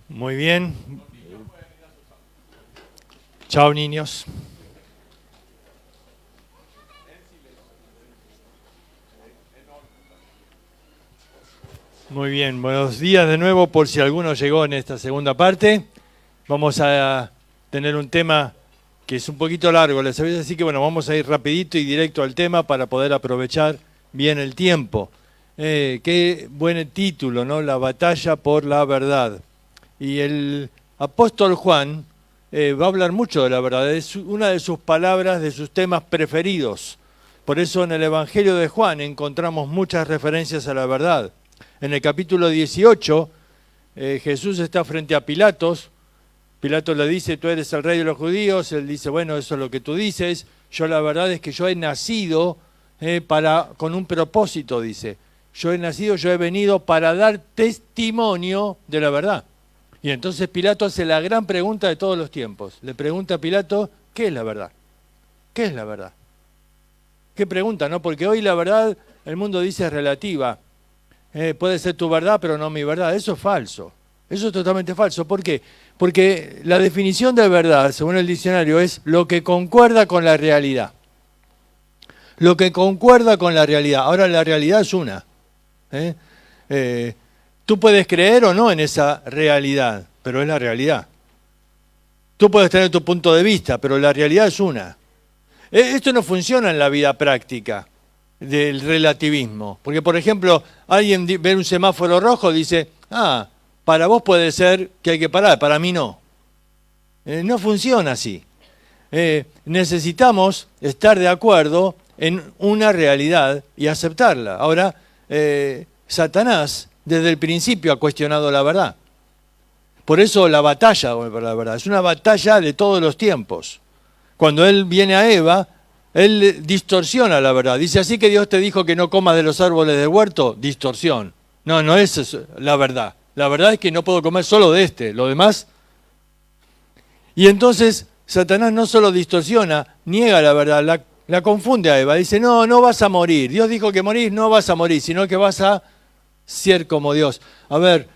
Muy bien. Chao, niños. Muy bien, buenos días de nuevo por si alguno llegó en esta segunda parte. Vamos a tener un tema que es un poquito largo, les aviso, así que bueno, vamos a ir rapidito y directo al tema para poder aprovechar bien el tiempo. Qué buen título, ¿no? La batalla por la verdad. Y el apóstol Juan va a hablar mucho de la verdad, es una de sus palabras, de sus temas preferidos. Por eso en el Evangelio de Juan encontramos muchas referencias a la verdad. En el capítulo 18, Jesús está frente a Pilatos. Pilatos le dice, tú eres el rey de los judíos. Él dice, bueno, eso es lo que tú dices. Yo la verdad es que yo he nacido con un propósito, dice. Yo he venido para dar testimonio de la verdad. Y entonces Pilato hace la gran pregunta de todos los tiempos. Le pregunta a Pilato, ¿qué es la verdad? ¿Qué es la verdad? ¿Qué pregunta, no? Porque hoy la verdad, el mundo dice es relativa. Puede ser tu verdad, pero no mi verdad. Eso es falso. Eso es totalmente falso. ¿Por qué? Porque la definición de verdad, según el diccionario, es lo que concuerda con la realidad. Lo que concuerda con la realidad. Ahora, la realidad es una. Tú puedes creer o no en esa realidad, pero es la realidad. Tú puedes tener tu punto de vista, pero la realidad es una. Esto no funciona en la vida práctica del relativismo. Porque, por ejemplo, alguien ve un semáforo rojo y dice, para vos puede ser que hay que parar, para mí no. No funciona así. Necesitamos estar de acuerdo en una realidad y aceptarla. Ahora, Satanás desde el principio ha cuestionado la verdad. Por eso la batalla por la verdad es una batalla de todos los tiempos. Cuando él viene a Eva, él distorsiona la verdad. Dice, así que Dios te dijo que no comas de los árboles del huerto. Distorsión. No, no es la verdad. La verdad es que no puedo comer solo de este, lo demás. Y entonces Satanás no solo distorsiona, niega la verdad, la confunde a Eva. Dice, no vas a morir. Dios dijo que morís, no vas a morir, sino que vas a ser como Dios. A ver,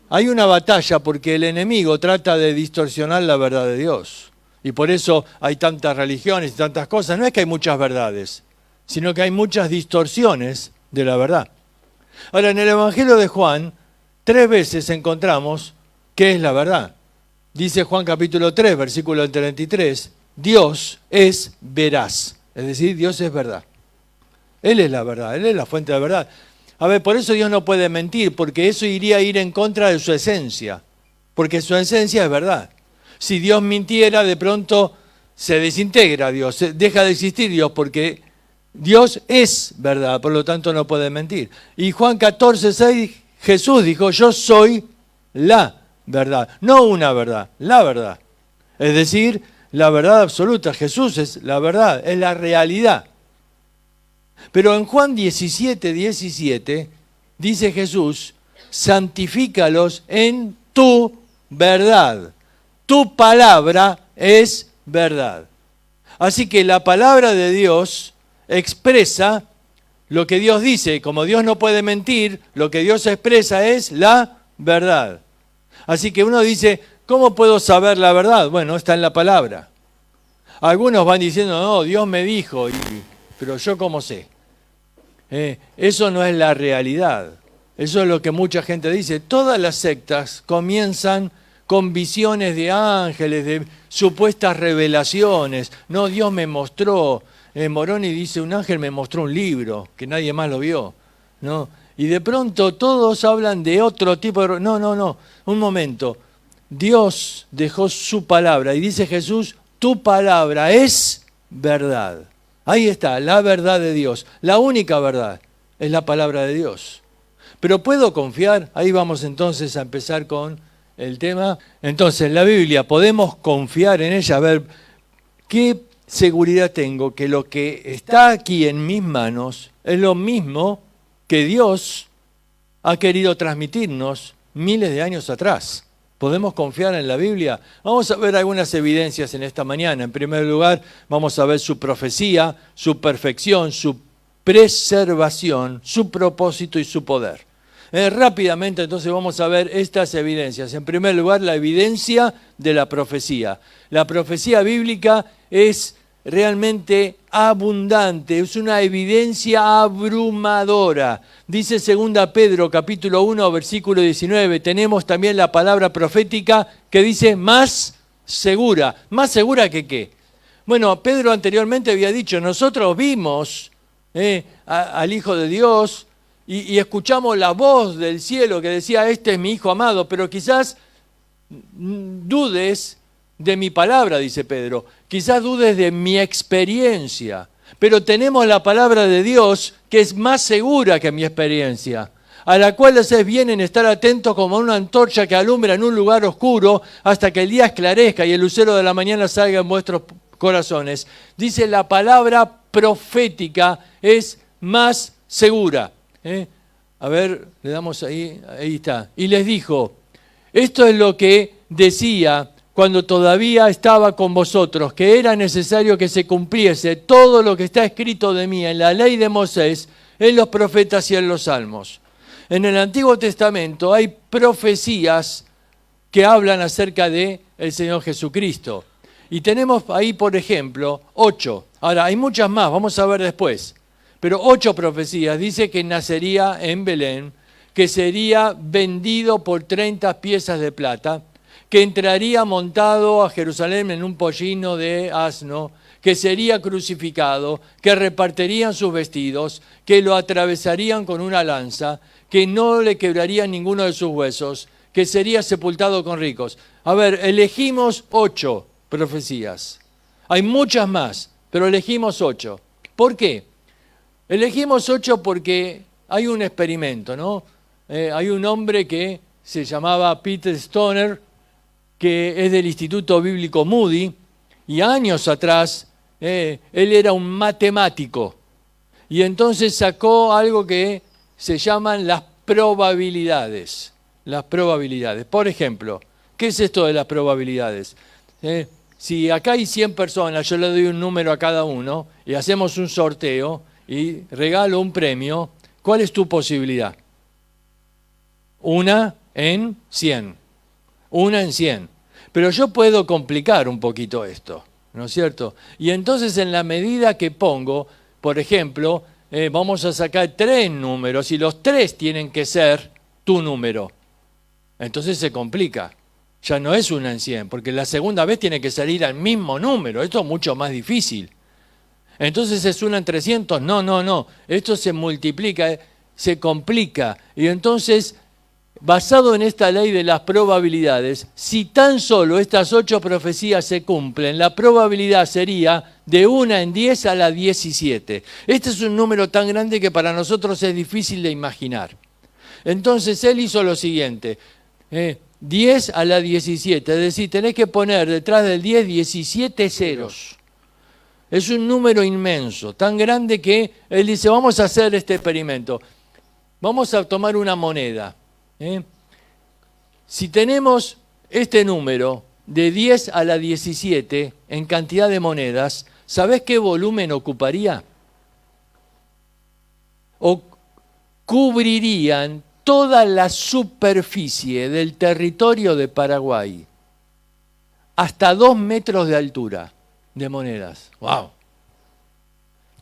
hay una batalla porque el enemigo trata de distorsionar la verdad de Dios. Y por eso hay tantas religiones y tantas cosas. No es que hay muchas verdades, sino que hay muchas distorsiones de la verdad. Ahora, en el Evangelio de Juan, 3 veces encontramos qué es la verdad. Dice Juan capítulo 3, versículo 33, Dios es veraz. Es decir, Dios es verdad. Él es la verdad, Él es la fuente de la verdad. A ver, por eso Dios no puede mentir, porque eso iría a ir en contra de su esencia. Porque su esencia es verdad. Si Dios mintiera, de pronto se desintegra Dios, deja de existir Dios, porque Dios es verdad, por lo tanto no puede mentir. Y Juan 14, 6, Jesús dijo, yo soy la verdad, no una verdad, la verdad. Es decir, la verdad absoluta, Jesús es la verdad, es la realidad. Pero en Juan 17, 17, dice Jesús, santifícalos en tu verdad. Tu palabra es verdad. Así que la palabra de Dios expresa lo que Dios dice. Como Dios no puede mentir, lo que Dios expresa es la verdad. Así que uno dice, ¿cómo puedo saber la verdad? Bueno, está en la palabra. Algunos van diciendo, no, Dios me dijo, pero yo ¿cómo sé? Eso no es la realidad. Eso es lo que mucha gente dice. Todas las sectas comienzan con visiones de ángeles, de supuestas revelaciones. No, Dios me mostró. Moroni dice, un ángel me mostró un libro, que nadie más lo vio, ¿no? Y de pronto todos hablan de otro tipo de... No, un momento. Dios dejó su palabra y dice Jesús, tu palabra es verdad. Ahí está, la verdad de Dios. La única verdad es la palabra de Dios. Pero ¿puedo confiar? Ahí vamos entonces a empezar con el tema. Entonces, la Biblia, ¿podemos confiar en ella? A ver, ¿qué seguridad tengo que lo que está aquí en mis manos es lo mismo que Dios ha querido transmitirnos miles de años atrás? ¿Podemos confiar en la Biblia? Vamos a ver algunas evidencias en esta mañana. En primer lugar, vamos a ver su profecía, su perfección, su preservación, su propósito y su poder. Rápidamente entonces vamos a ver estas evidencias. En primer lugar, la evidencia de la profecía. La profecía bíblica es realmente abundante, es una evidencia abrumadora. Dice 2 Pedro capítulo 1 versículo 19, tenemos también la palabra profética que dice más segura. ¿Más segura que qué? Bueno, Pedro anteriormente había dicho, nosotros vimos al Hijo de Dios y escuchamos la voz del cielo que decía, este es mi Hijo amado, pero quizás dudes de mi palabra, dice Pedro, quizás dudes de mi experiencia, pero tenemos la palabra de Dios que es más segura que mi experiencia, a la cual les bien en estar atentos como una antorcha que alumbra en un lugar oscuro hasta que el día esclarezca y el lucero de la mañana salga en vuestros corazones. Dice, la palabra profética es más segura. A ver, le damos ahí está. Y les dijo, esto es lo que decía cuando todavía estaba con vosotros, que era necesario que se cumpliese todo lo que está escrito de mí en la ley de Moisés, en los profetas y en los salmos. En el Antiguo Testamento hay profecías que hablan acerca de el Señor Jesucristo. Y tenemos ahí, por ejemplo, 8. Ahora, hay muchas más, vamos a ver después. Pero 8 profecías. Dice que nacería en Belén, que sería vendido por 30 piezas de plata, que entraría montado a Jerusalén en un pollino de asno, que sería crucificado, que repartirían sus vestidos, que lo atravesarían con una lanza, que no le quebrarían ninguno de sus huesos, que sería sepultado con ricos. A ver, elegimos 8 profecías. Hay muchas más, pero elegimos 8. ¿Por qué? Elegimos 8 porque hay un experimento, ¿no? Hay un hombre que se llamaba Peter Stoner, que es del Instituto Bíblico Moody, y años atrás él era un matemático, y entonces sacó algo que se llaman las probabilidades. Las probabilidades. Por ejemplo, ¿qué es esto de las probabilidades? Si acá hay 100 personas, yo le doy un número a cada uno, y hacemos un sorteo, y regalo un premio, ¿cuál es tu posibilidad? 1 en 100. 1 en 100. Pero yo puedo complicar un poquito esto, ¿no es cierto? Y entonces en la medida que pongo, por ejemplo, vamos a sacar 3 números y los 3 tienen que ser tu número. Entonces se complica. Ya no es 1 en 100, porque la segunda vez tiene que salir al mismo número. Esto es mucho más difícil. Entonces es 1 en 300. No. Esto se multiplica, se complica. Y entonces, basado en esta ley de las probabilidades, si tan solo estas 8 profecías se cumplen, la probabilidad sería de 1 en 10 a la 17. Este es un número tan grande que para nosotros es difícil de imaginar. Entonces él hizo lo siguiente, 10 a la 17, es decir, tenés que poner detrás del 10 17 ceros. Es un número inmenso, tan grande que él dice, vamos a hacer este experimento. Vamos a tomar una moneda. Si tenemos este número de 10 a la 17 en cantidad de monedas, ¿sabés qué volumen ocuparía? O cubrirían toda la superficie del territorio de Paraguay, hasta 2 metros de altura de monedas. ¡Wow!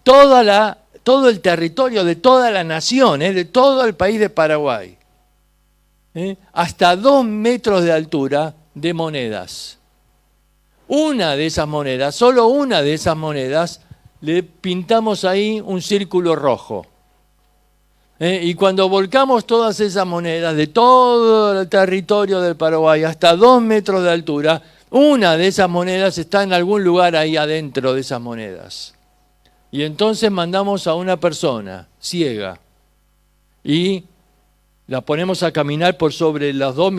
Todo el territorio de toda la nación, de todo el país de Paraguay. Hasta 2 metros de altura de monedas. Una de esas monedas, solo una de esas monedas, le pintamos ahí un círculo rojo. Y cuando volcamos todas esas monedas de todo el territorio del Paraguay hasta 2 metros de altura, una de esas monedas está en algún lugar ahí adentro de esas monedas. Y entonces mandamos a una persona ciega y la ponemos a caminar por sobre los 2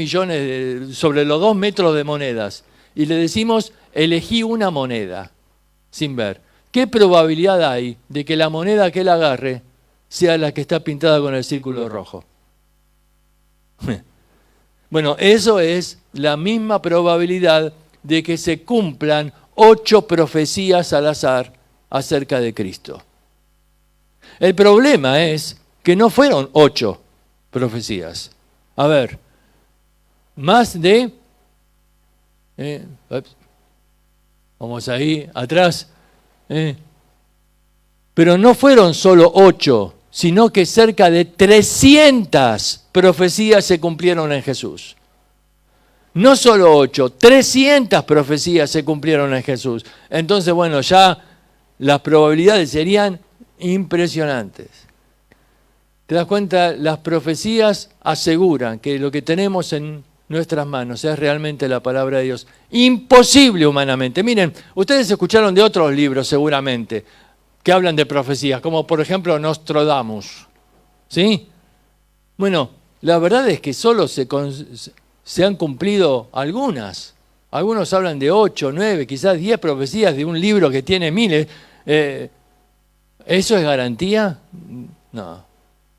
sobre los 2 metros de monedas y le decimos, elegí una moneda, sin ver. ¿Qué probabilidad hay de que la moneda que él agarre sea la que está pintada con el círculo rojo? Bueno, eso es la misma probabilidad de que se cumplan 8 profecías al azar acerca de Cristo. El problema es que no fueron 8, profecías. A ver, más de... vamos ahí, atrás. Pero no fueron solo 8, sino que cerca de 300 profecías se cumplieron en Jesús. No solo 8, 300 profecías se cumplieron en Jesús. Entonces, bueno, ya las probabilidades serían impresionantes. ¿Te das cuenta? Las profecías aseguran que lo que tenemos en nuestras manos es realmente la palabra de Dios. Imposible humanamente. Miren, ustedes escucharon de otros libros seguramente que hablan de profecías, como por ejemplo Nostradamus. ¿Sí? Bueno, la verdad es que solo se han cumplido algunas. Algunos hablan de 8, 9, quizás 10 profecías de un libro que tiene miles. ¿Eso es garantía? No.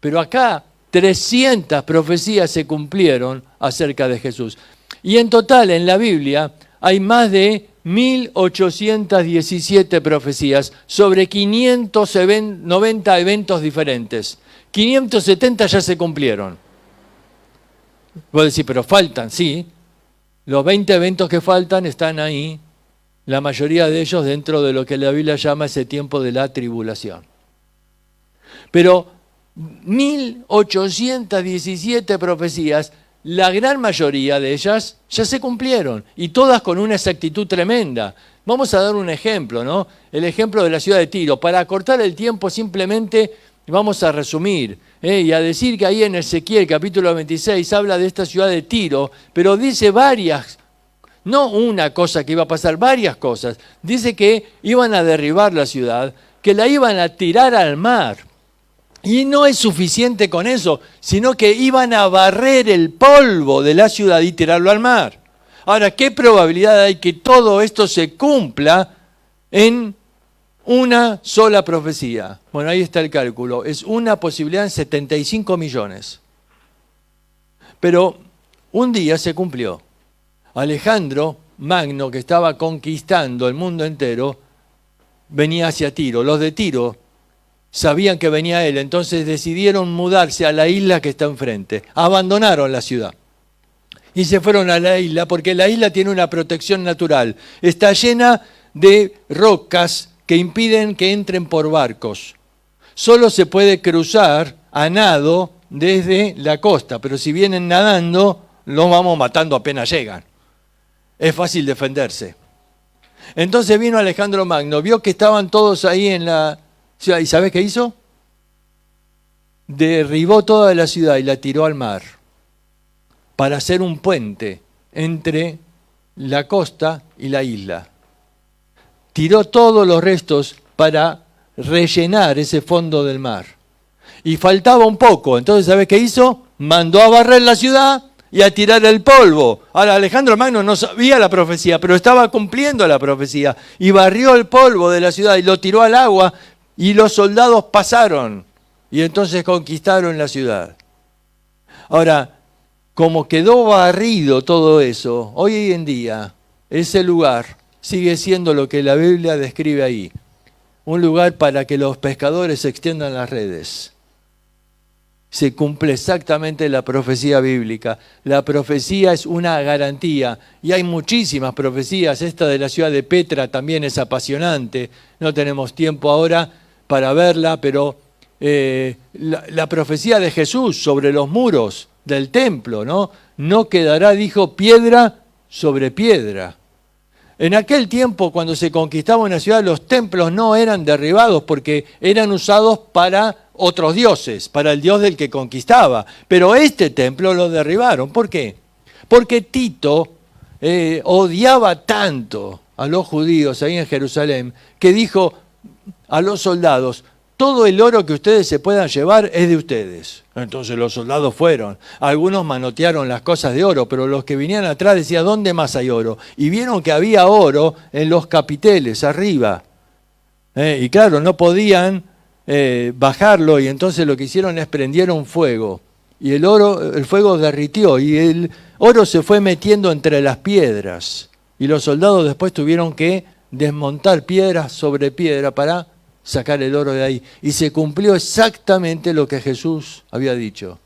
Pero acá 300 profecías se cumplieron acerca de Jesús. Y en total en la Biblia hay más de 1817 profecías sobre 590 eventos diferentes. 570 ya se cumplieron. Vos decís, pero faltan, sí. Los 20 eventos que faltan están ahí, la mayoría de ellos dentro de lo que la Biblia llama ese tiempo de la tribulación. Pero 1817 profecías, la gran mayoría de ellas ya se cumplieron, y todas con una exactitud tremenda. Vamos a dar un ejemplo, ¿no? El ejemplo de la ciudad de Tiro. Para acortar el tiempo simplemente vamos a resumir y a decir que ahí en Ezequiel capítulo 26 habla de esta ciudad de Tiro, pero dice varias, no una cosa que iba a pasar, varias cosas. Dice que iban a derribar la ciudad, que la iban a tirar al mar. Y no es suficiente con eso, sino que iban a barrer el polvo de la ciudad y tirarlo al mar. Ahora, ¿qué probabilidad hay que todo esto se cumpla en una sola profecía? Bueno, ahí está el cálculo. Es una posibilidad en 75 millones. Pero un día se cumplió. Alejandro Magno, que estaba conquistando el mundo entero, venía hacia Tiro. Los de Tiro sabían que venía él, entonces decidieron mudarse a la isla que está enfrente. Abandonaron la ciudad y se fueron a la isla porque la isla tiene una protección natural. Está llena de rocas que impiden que entren por barcos. Solo se puede cruzar a nado desde la costa, pero si vienen nadando, los vamos matando apenas llegan. Es fácil defenderse. Entonces vino Alejandro Magno, vio que estaban todos ahí en la ciudad, ¿y sabés qué hizo? Derribó toda la ciudad y la tiró al mar para hacer un puente entre la costa y la isla. Tiró todos los restos para rellenar ese fondo del mar. Y faltaba un poco, entonces ¿sabés qué hizo? Mandó a barrer la ciudad y a tirar el polvo. Ahora, Alejandro Magno no sabía la profecía, pero estaba cumpliendo la profecía. Y barrió el polvo de la ciudad y lo tiró al agua, y los soldados pasaron. Y entonces conquistaron la ciudad. Ahora, como quedó barrido todo eso, hoy en día, ese lugar sigue siendo lo que la Biblia describe ahí. Un lugar para que los pescadores extiendan las redes. Se cumple exactamente la profecía bíblica. La profecía es una garantía. Y hay muchísimas profecías. Esta de la ciudad de Petra también es apasionante. No tenemos tiempo ahora para verla, pero la profecía de Jesús sobre los muros del templo, ¿no? No quedará, dijo, piedra sobre piedra. En aquel tiempo, cuando se conquistaba una ciudad, los templos no eran derribados porque eran usados para otros dioses, para el dios del que conquistaba. Pero este templo lo derribaron. ¿Por qué? Porque Tito odiaba tanto a los judíos ahí en Jerusalén que dijo a los soldados: todo el oro que ustedes se puedan llevar es de ustedes. Entonces los soldados fueron. Algunos manotearon las cosas de oro, pero los que venían atrás decían: ¿dónde más hay oro? Y vieron que había oro en los capiteles, arriba. Y claro, no podían bajarlo, y entonces lo que hicieron es prendieron fuego. Y el fuego derritió, y el oro se fue metiendo entre las piedras. Y los soldados después tuvieron que desmontar piedra sobre piedra para sacar el oro de ahí. Y se cumplió exactamente lo que Jesús había dicho.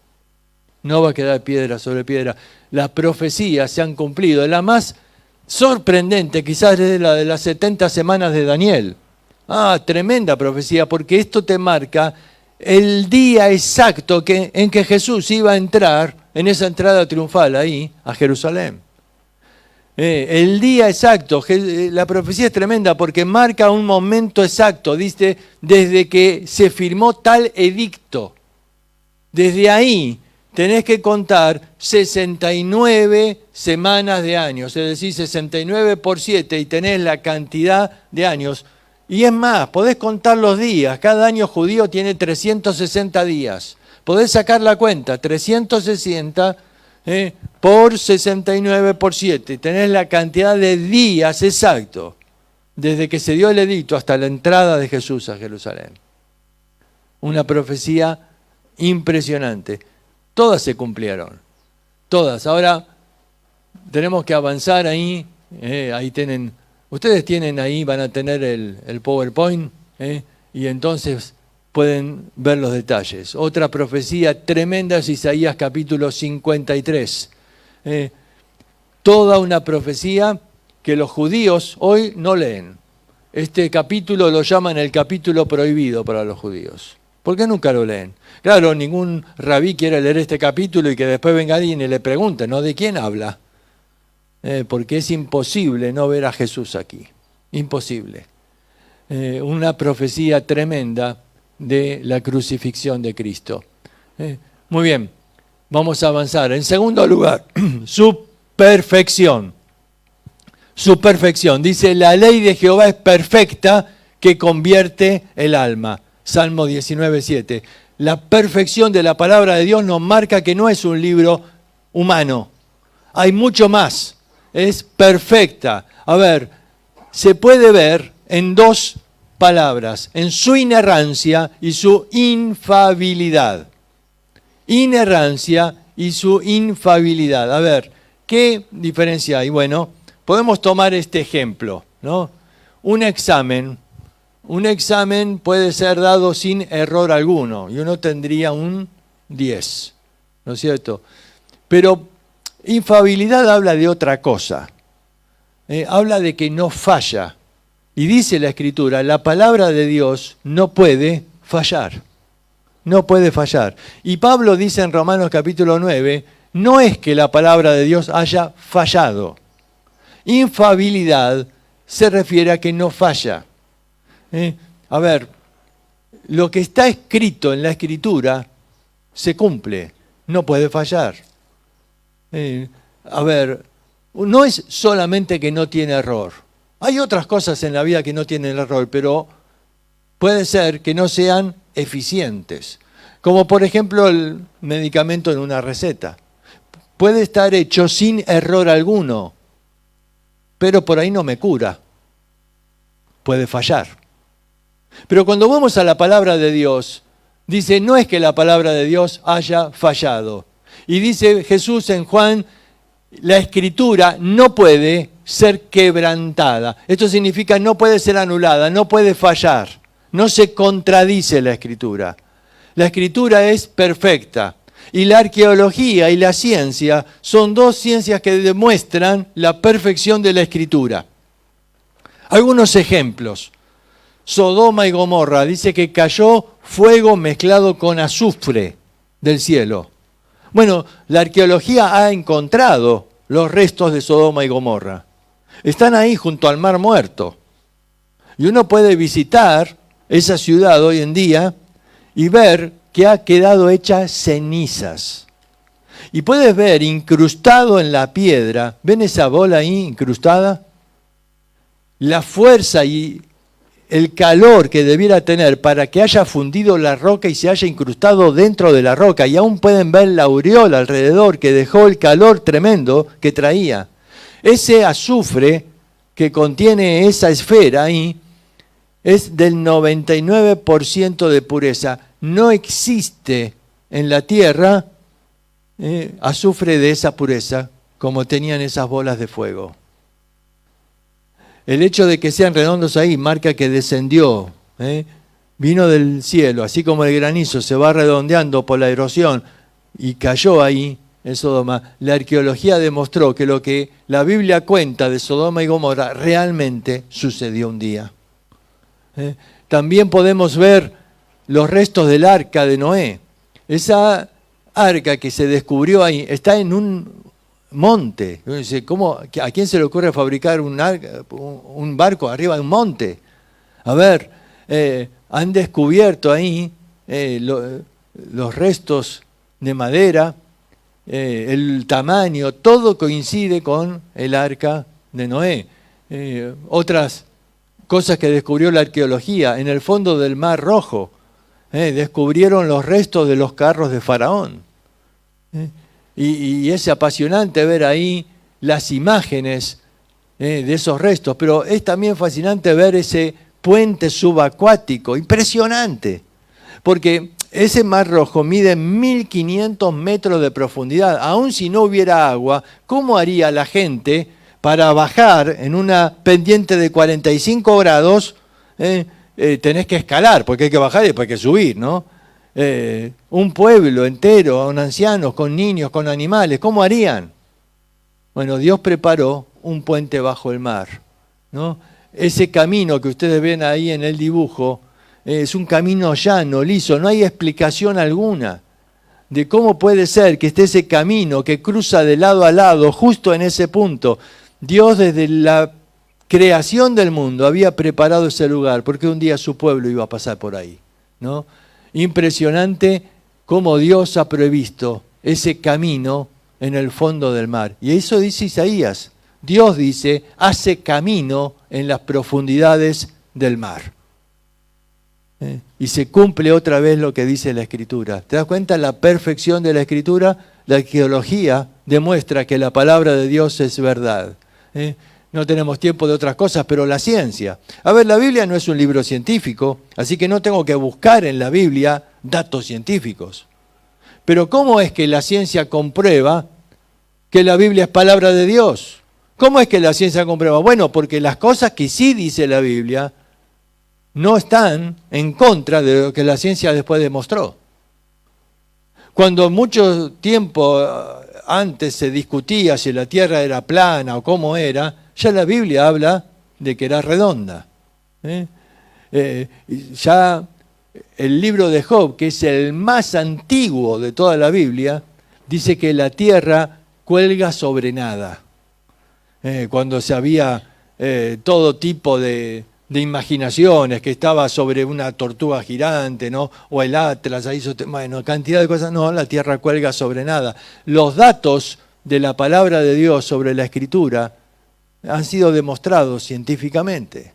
No va a quedar piedra sobre piedra. Las profecías se han cumplido. La más sorprendente quizás es la de las 70 semanas de Daniel. Tremenda profecía, porque esto te marca el día exacto en que Jesús iba a entrar, en esa entrada triunfal ahí, a Jerusalén. El día exacto, la profecía es tremenda porque marca un momento exacto, dice, desde que se firmó tal edicto. Desde ahí tenés que contar 69 semanas de años, es decir, 69 por 7 y tenés la cantidad de años. Y es más, podés contar los días. Cada año judío tiene 360 días. Podés sacar la cuenta, 360 por 69 por 7. Tenés la cantidad de días exacto, desde que se dio el edicto hasta la entrada de Jesús a Jerusalén. Una profecía impresionante. Todas se cumplieron, todas. Ahora tenemos que avanzar ahí. Ahí tienen... Ustedes tienen ahí, van a tener el PowerPoint, y entonces pueden ver los detalles. Otra profecía tremenda es Isaías capítulo 53. Toda una profecía que los judíos hoy no leen. Este capítulo lo llaman el capítulo prohibido para los judíos. ¿Por qué nunca lo leen? Claro, ningún rabí quiere leer este capítulo y que después venga alguien y le pregunte, ¿no? ¿De quién habla? Porque es imposible no ver a Jesús aquí. Imposible. Una profecía tremenda de la crucifixión de Cristo. Muy bien, vamos a avanzar. En segundo lugar, su perfección. Su perfección. Dice, la ley de Jehová es perfecta que convierte el alma. Salmo 19:7. La perfección de la palabra de Dios nos marca que no es un libro humano. Hay mucho más. Es perfecta. A ver, se puede ver en dos palabras, en su inerrancia y su infabilidad. Inerrancia y su infabilidad. A ver, ¿qué diferencia hay? Bueno, podemos tomar este ejemplo, ¿no? Un examen puede ser dado sin error alguno y uno tendría un 10, ¿no es cierto? Pero infabilidad habla de otra cosa. Habla de que no falla. Y dice la Escritura, la palabra de Dios no puede fallar. No puede fallar. Y Pablo dice en Romanos capítulo 9, no es que la palabra de Dios haya fallado. Infabilidad se refiere a que no falla. A ver, lo que está escrito en la Escritura se cumple, no puede fallar. A ver, no es solamente que no tiene error. Hay otras cosas en la vida que no tienen error, pero puede ser que no sean eficientes. Como por ejemplo el medicamento en una receta. Puede estar hecho sin error alguno, pero por ahí no me cura. Puede fallar. Pero cuando vamos a la palabra de Dios, dice, no es que la palabra de Dios haya fallado. Y dice Jesús en Juan, la Escritura no puede ser quebrantada. Esto significa no puede ser anulada, no puede fallar. No se contradice la Escritura. La Escritura es perfecta. Y la arqueología y la ciencia son dos ciencias que demuestran la perfección de la Escritura. Algunos ejemplos. Sodoma y Gomorra, dice que cayó fuego mezclado con azufre del cielo. Bueno, la arqueología ha encontrado los restos de Sodoma y Gomorra. Están ahí junto al Mar Muerto. Y uno puede visitar esa ciudad hoy en día y ver que ha quedado hecha cenizas. Y puedes ver incrustado en la piedra, ¿ven esa bola ahí incrustada? La fuerza y el calor que debiera tener para que haya fundido la roca y se haya incrustado dentro de la roca. Y aún pueden ver la aureola alrededor que dejó el calor tremendo que traía. Ese azufre que contiene esa esfera ahí es del 99% de pureza. No existe en la tierra azufre de esa pureza como tenían esas bolas de fuego. El hecho de que sean redondos ahí marca que descendió, vino del cielo, así como el granizo se va redondeando por la erosión y cayó ahí en Sodoma, la arqueología demostró que lo que la Biblia cuenta de Sodoma y Gomorra realmente sucedió un día. También podemos ver los restos del arca de Noé. Esa arca que se descubrió ahí está en un monte. ¿A quién se le ocurre fabricar un barco arriba de un monte? A ver, han descubierto ahí los restos de madera, el tamaño, todo coincide con el arca de Noé. Otras cosas que descubrió la arqueología, en el fondo del Mar Rojo, descubrieron los restos de los carros de Faraón. Y es apasionante ver ahí las imágenes de esos restos, pero es también fascinante ver ese puente subacuático, impresionante, porque ese Mar Rojo mide 1500 metros de profundidad. Aun si no hubiera agua, ¿cómo haría la gente para bajar en una pendiente de 45 grados? Tenés que escalar, porque hay que bajar y después hay que subir, ¿no? Un pueblo entero, con ancianos, con niños, con animales, ¿cómo harían? Bueno, Dios preparó un puente bajo el mar, ¿no? Ese camino que ustedes ven ahí en el dibujo es un camino llano, liso, no hay explicación alguna de cómo puede ser que esté ese camino que cruza de lado a lado, justo en ese punto. Dios desde la creación del mundo había preparado ese lugar, porque un día su pueblo iba a pasar por ahí, ¿no? Impresionante cómo Dios ha previsto ese camino en el fondo del mar. Y eso dice Isaías. Dios dice, hace camino en las profundidades del mar. Y se cumple otra vez lo que dice la Escritura. ¿Te das cuenta la perfección de la Escritura? La arqueología demuestra que la palabra de Dios es verdad. No tenemos tiempo de otras cosas, pero la ciencia. A ver, la Biblia no es un libro científico, así que no tengo que buscar en la Biblia datos científicos. Pero ¿cómo es que la ciencia comprueba que la Biblia es palabra de Dios? ¿Cómo es que la ciencia comprueba? Bueno, porque las cosas que sí dice la Biblia no están en contra de lo que la ciencia después demostró. Cuando mucho tiempo antes se discutía si la Tierra era plana o cómo era, ya la Biblia habla de que era redonda. Ya el libro de Job, que es el más antiguo de toda la Biblia, dice que la Tierra cuelga sobre nada. Cuando se había todo tipo de imaginaciones, que estaba sobre una tortuga gigante, ¿no? O el Atlas, ahí, bueno, cantidad de cosas. No, la Tierra cuelga sobre nada. Los datos de la palabra de Dios sobre la Escritura han sido demostrados científicamente.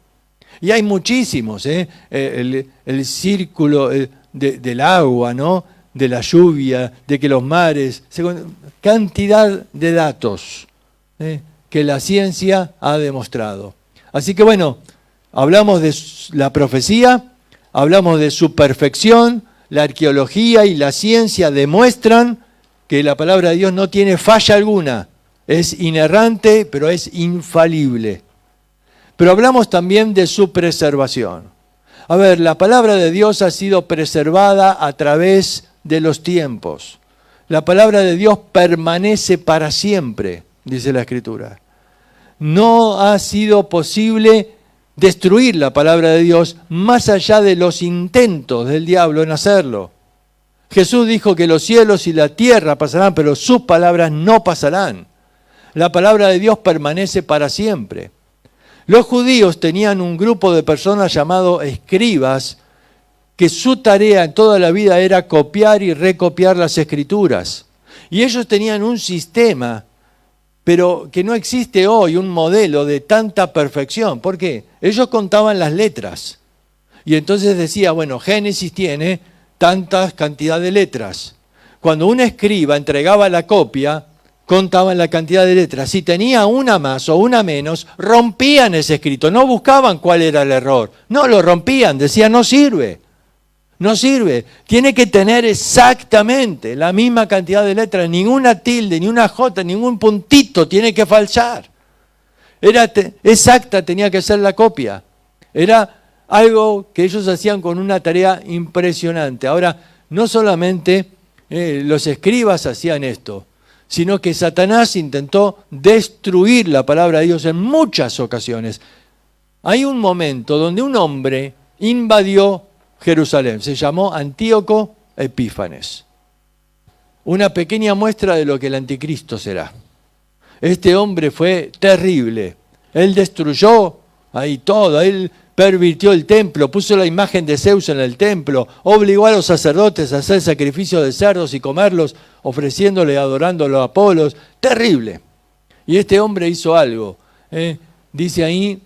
Y hay muchísimos, el círculo del agua, ¿no? De la lluvia, de que los mares, cantidad de datos que la ciencia ha demostrado. Así que bueno, hablamos de la profecía, hablamos de su perfección, la arqueología y la ciencia demuestran que la palabra de Dios no tiene falla alguna, es inerrante, pero es infalible. Pero hablamos también de su preservación. A ver, la palabra de Dios ha sido preservada a través de los tiempos. La palabra de Dios permanece para siempre, dice la Escritura. No ha sido posible destruir la palabra de Dios más allá de los intentos del diablo en hacerlo. Jesús dijo que los cielos y la tierra pasarán, pero sus palabras no pasarán. La palabra de Dios permanece para siempre. Los judíos tenían un grupo de personas llamado escribas, que su tarea en toda la vida era copiar y recopiar las Escrituras. Y ellos tenían un sistema, pero que no existe hoy, un modelo de tanta perfección. ¿Por qué? Ellos contaban las letras. Y entonces decía, bueno, Génesis tiene tantas cantidad de letras. Cuando un escriba entregaba la copia, contaban la cantidad de letras. Si tenía una más o una menos, rompían ese escrito. No buscaban cuál era el error. No, lo rompían. Decían, no sirve. No sirve. Tiene que tener exactamente la misma cantidad de letras. Ninguna tilde, ni una jota, ningún puntito tiene que faltar. Era exacta, tenía que ser la copia. Era algo que ellos hacían con una tarea impresionante. Ahora, no solamente los escribas hacían esto, sino que Satanás intentó destruir la palabra de Dios en muchas ocasiones. Hay un momento donde un hombre invadió Jerusalén, se llamó Antíoco Epífanes. Una pequeña muestra de lo que el anticristo será. Este hombre fue terrible. Él destruyó ahí todo, él pervirtió el templo, puso la imagen de Zeus en el templo, obligó a los sacerdotes a hacer sacrificio de cerdos y comerlos, ofreciéndole, adorándolo a Apolos. Terrible. Y este hombre hizo algo. Dice ahí,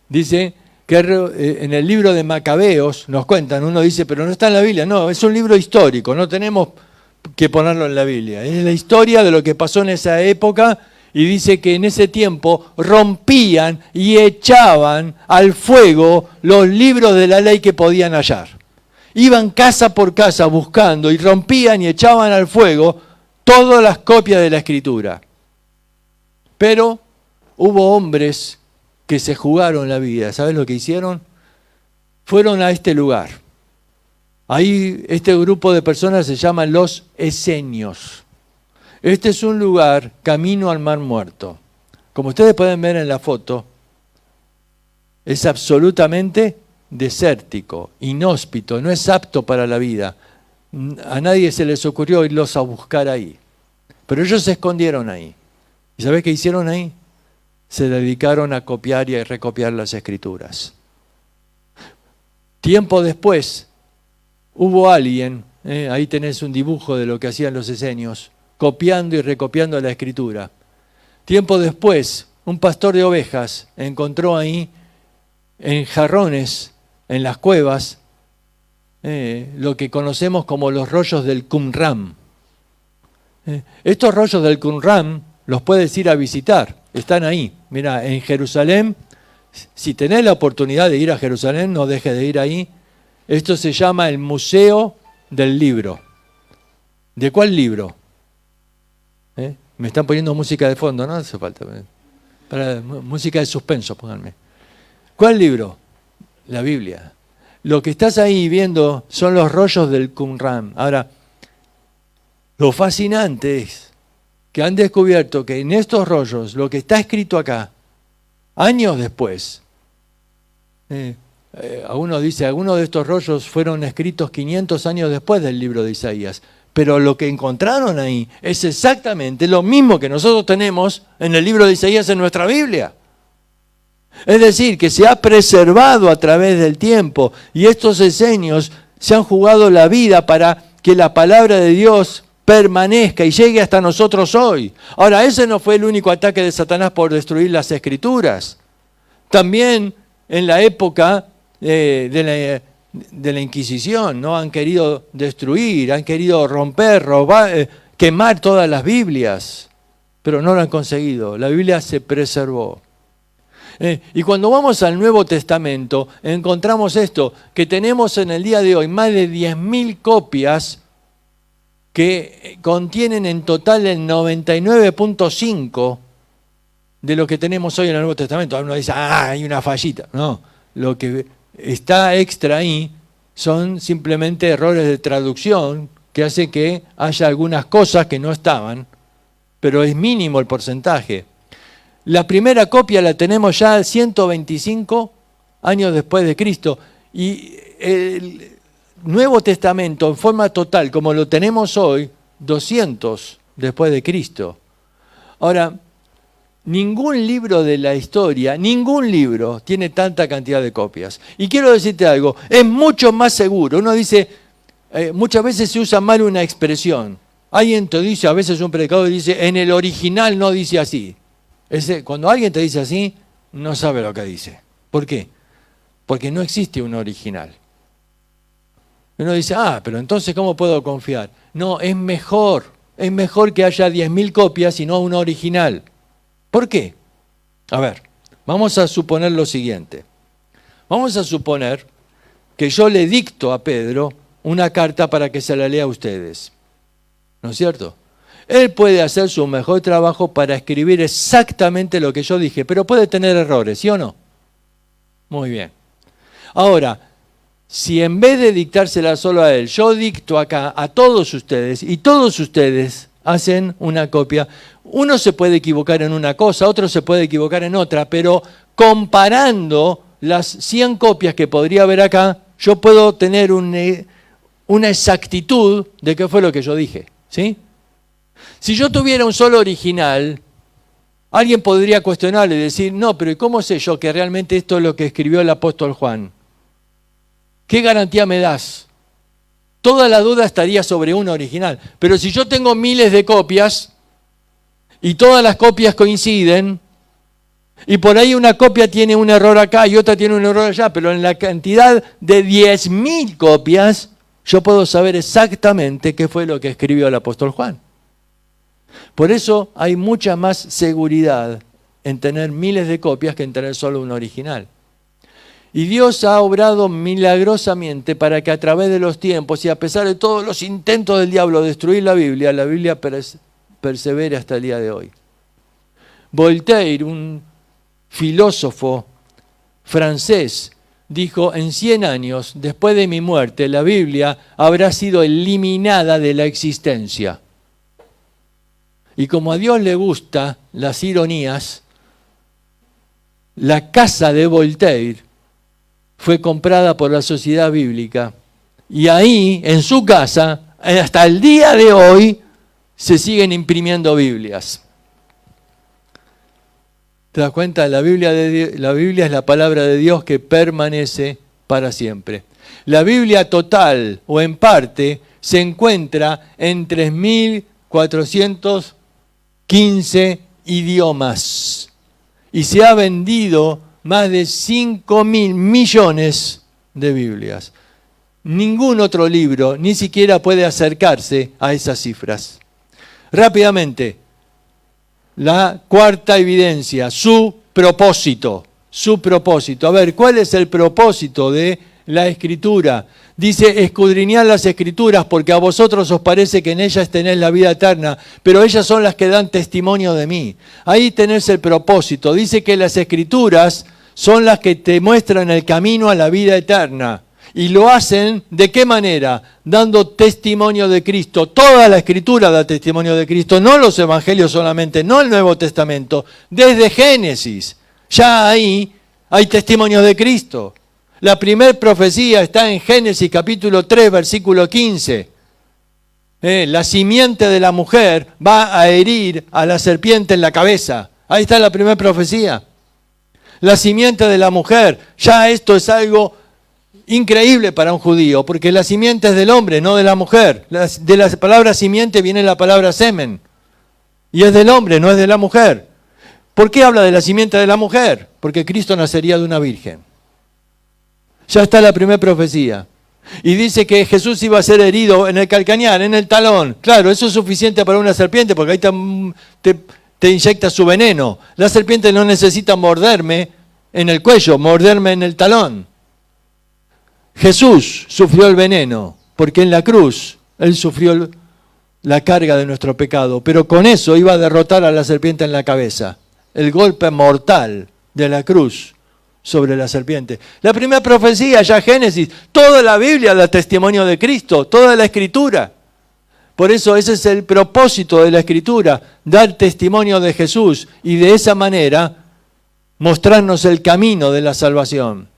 dice que en el libro de Macabeos nos cuentan, uno dice, pero no está en la Biblia. No, es un libro histórico, no tenemos que ponerlo en la Biblia. Es la historia de lo que pasó en esa época. Y dice que en ese tiempo rompían y echaban al fuego los libros de la ley que podían hallar. Iban casa por casa buscando y rompían y echaban al fuego todas las copias de la Escritura. Pero hubo hombres que se jugaron la vida. ¿Sabes lo que hicieron? Fueron a este lugar. Ahí este grupo de personas se llaman los esenios. Este es un lugar camino al Mar Muerto. Como ustedes pueden ver en la foto, es absolutamente desértico, inhóspito, no es apto para la vida. A nadie se les ocurrió irlos a buscar ahí. Pero ellos se escondieron ahí. ¿Y sabés qué hicieron ahí? Se dedicaron a copiar y a recopiar las Escrituras. Tiempo después, hubo alguien, ahí tenés un dibujo de lo que hacían los esenios, copiando y recopiando la Escritura. Tiempo después, un pastor de ovejas encontró ahí, en jarrones, en las cuevas, lo que conocemos como los rollos del Qumran. Estos rollos del Qumran los puedes ir a visitar, están ahí. Mira, en Jerusalén, si tenés la oportunidad de ir a Jerusalén, no dejes de ir ahí. Esto se llama el Museo del Libro. ¿De cuál libro? Me están poniendo música de fondo, no hace falta. Para música de suspenso, pónganme. ¿Cuál libro? La Biblia. Lo que estás ahí viendo son los rollos del Qumran. Ahora, lo fascinante es que han descubierto que en estos rollos, lo que está escrito acá, años después, algunos dicen, algunos de estos rollos fueron escritos 500 años después del libro de Isaías. Pero lo que encontraron ahí es exactamente lo mismo que nosotros tenemos en el libro de Isaías en nuestra Biblia. Es decir, que se ha preservado a través del tiempo y estos esenios se han jugado la vida para que la palabra de Dios permanezca y llegue hasta nosotros hoy. Ahora, ese no fue el único ataque de Satanás por destruir las Escrituras. También en la época de la Inquisición, ¿no? Han querido destruir, han querido romper, robar, quemar todas las Biblias, pero no lo han conseguido. La Biblia se preservó. Y cuando vamos al Nuevo Testamento, encontramos esto, que tenemos en el día de hoy más de 10.000 copias que contienen en total el 99.5 de lo que tenemos hoy en el Nuevo Testamento. Uno dice, hay una fallita. No, lo que está extra ahí son simplemente errores de traducción que hace que haya algunas cosas que no estaban, pero es mínimo el porcentaje. La primera copia la tenemos ya 125 años después de Cristo y el Nuevo Testamento en forma total como lo tenemos hoy, 200 después de Cristo. Ahora, ningún libro de la historia, ningún libro tiene tanta cantidad de copias. Y quiero decirte algo, es mucho más seguro. Uno dice, muchas veces se usa mal una expresión. Alguien te dice, a veces un predicador dice, en el original no dice así. Cuando alguien te dice así, no sabe lo que dice. ¿Por qué? Porque no existe un original. Uno dice, pero entonces ¿cómo puedo confiar? No, es mejor que haya 10.000 copias y no una original. ¿Por qué? A ver, vamos a suponer lo siguiente. Vamos a suponer que yo le dicto a Pedro una carta para que se la lea a ustedes. ¿No es cierto? Él puede hacer su mejor trabajo para escribir exactamente lo que yo dije, pero puede tener errores, ¿sí o no? Muy bien. Ahora, si en vez de dictársela solo a él, yo dicto acá a todos ustedes y todos ustedes hacen una copia, uno se puede equivocar en una cosa, otro se puede equivocar en otra, pero comparando las 100 copias que podría haber acá, yo puedo tener una exactitud de qué fue lo que yo dije, ¿sí? Si yo tuviera un solo original, alguien podría cuestionarle y decir, no, pero ¿y cómo sé yo que realmente esto es lo que escribió el apóstol Juan? ¿Qué garantía me das? Toda la duda estaría sobre un original. Pero si yo tengo miles de copias y todas las copias coinciden, y por ahí una copia tiene un error acá y otra tiene un error allá, pero en la cantidad de 10.000 copias, yo puedo saber exactamente qué fue lo que escribió el apóstol Juan. Por eso hay mucha más seguridad en tener miles de copias que en tener solo un original. Y Dios ha obrado milagrosamente para que a través de los tiempos y a pesar de todos los intentos del diablo de destruir la Biblia persevere hasta el día de hoy. Voltaire, un filósofo francés, dijo, en 100 años, después de mi muerte, la Biblia habrá sido eliminada de la existencia. Y como a Dios le gustan las ironías, la casa de Voltaire fue comprada por la Sociedad Bíblica y ahí, en su casa, hasta el día de hoy, se siguen imprimiendo Biblias. ¿Te das cuenta? La Biblia es la palabra de Dios que permanece para siempre. La Biblia total o en parte se encuentra en 3.415 idiomas y se ha vendido más de 5.000 millones de Biblias. Ningún otro libro ni siquiera puede acercarse a esas cifras. Rápidamente, la cuarta evidencia, su propósito. A ver, ¿cuál es el propósito de la Escritura? Dice, escudriñad las Escrituras porque a vosotros os parece que en ellas tenéis la vida eterna, pero ellas son las que dan testimonio de mí. Ahí tenés el propósito. Dice que las Escrituras son las que te muestran el camino a la vida eterna. Y lo hacen, ¿de qué manera? Dando testimonio de Cristo. Toda la Escritura da testimonio de Cristo, no los Evangelios solamente, no el Nuevo Testamento. Desde Génesis, ya ahí hay testimonio de Cristo. La primer profecía está en Génesis capítulo 3, versículo 15. La simiente de la mujer va a herir a la serpiente en la cabeza. Ahí está la primera profecía. La simiente de la mujer, ya esto es algo increíble para un judío, porque la simiente es del hombre, no de la mujer. De la palabra simiente viene la palabra semen, y es del hombre, no es de la mujer. ¿Por qué habla de la simiente de la mujer? Porque Cristo nacería de una virgen. Ya está la primera profecía. Y dice que Jesús iba a ser herido en el calcañar, en el talón. Claro, eso es suficiente para una serpiente, porque ahí te inyecta su veneno. La serpiente no necesita morderme en el cuello, morderme en el talón. Jesús sufrió el veneno, porque en la cruz Él sufrió la carga de nuestro pecado, pero con eso iba a derrotar a la serpiente en la cabeza. El golpe mortal de la cruz sobre la serpiente. La primera profecía, ya Génesis, toda la Biblia da testimonio de Cristo, toda la Escritura. Por eso ese es el propósito de la Escritura, dar testimonio de Jesús y de esa manera mostrarnos el camino de la salvación.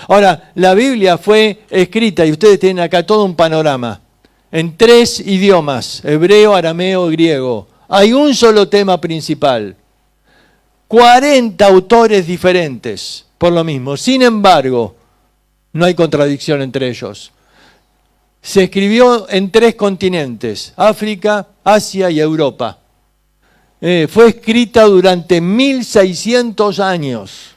Ahora, la Biblia fue escrita, y ustedes tienen acá todo un panorama, en 3 idiomas, hebreo, arameo y griego. Hay un solo tema principal. 40 autores diferentes por lo mismo. Sin embargo, no hay contradicción entre ellos. Se escribió en 3 continentes, África, Asia y Europa. Fue escrita durante 1600 años.